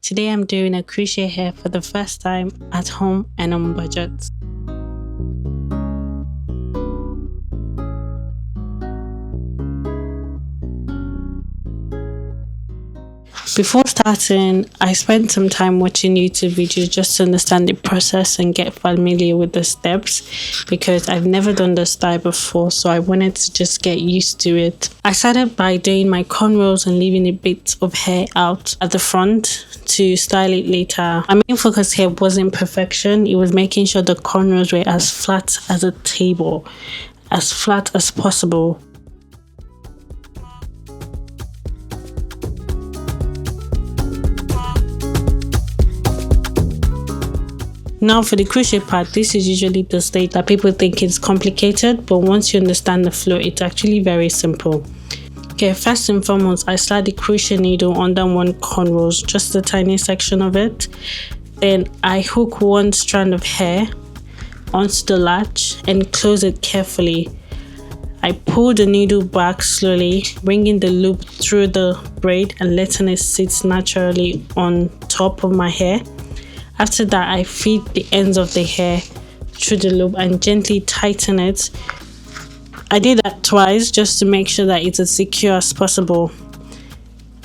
Today I'm doing a crochet hair for the first time at home and on budget. Before starting, I spent some time watching YouTube videos just to understand the process and get familiar with the steps because I've never done this style before, so I wanted to just get used to it. I started by doing my cornrows and leaving a bit of hair out at the front to style it later. My main focus here wasn't perfection, it was making sure the cornrows were as flat as a table, as flat as possible. Now for the crochet part, this is usually the stage that people think is complicated, but once you understand the flow, it's actually very simple. Okay, first and foremost, I slide the crochet needle under one cornrows, just a tiny section of it. Then I hook one strand of hair onto the latch and close it carefully. I pull the needle back slowly, bringing the loop through the braid and letting it sit naturally on top of my hair. After that, I feed the ends of the hair through the loop and gently tighten it. I did that twice just to make sure that it's as secure as possible.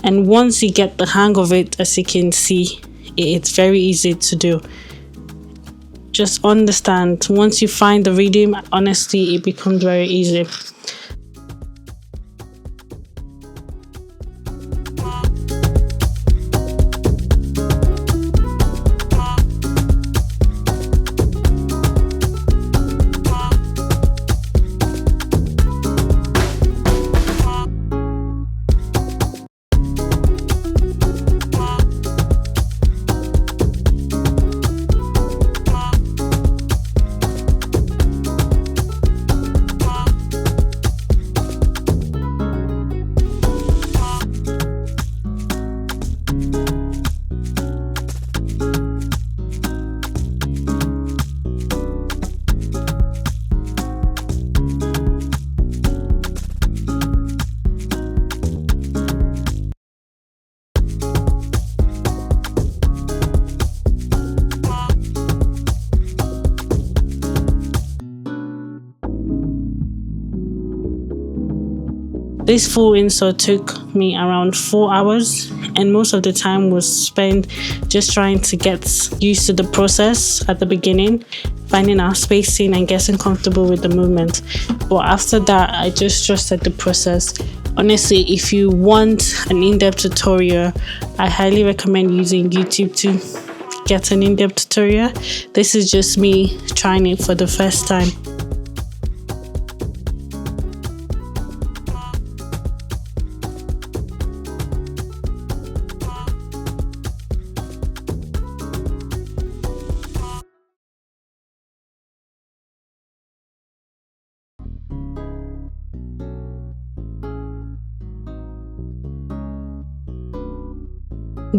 And once you get the hang of it, as you can see, it's very easy to do. Just understand, once you find the rhythm, honestly, it becomes very easy. This full install took me around 4 hours, and most of the time was spent just trying to get used to the process at the beginning, finding our spacing and getting comfortable with the movement. But after that, I just trusted the process. Honestly, if you want an in-depth tutorial, I highly recommend using YouTube to get an in-depth tutorial. This is just me trying it for the first time.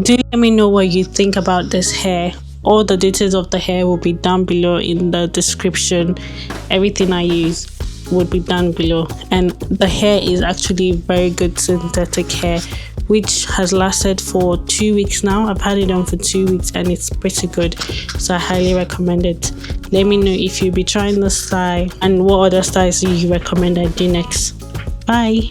Do let me know what you think about this hair. All the details of the hair will be down below in the description. Everything I use would be down below, and the hair is actually very good synthetic hair which has lasted for 2 weeks now. I've had it on for 2 weeks and it's pretty good, so I highly recommend it. Let me know if you'll be trying the style and what other styles you recommend I do next. Bye.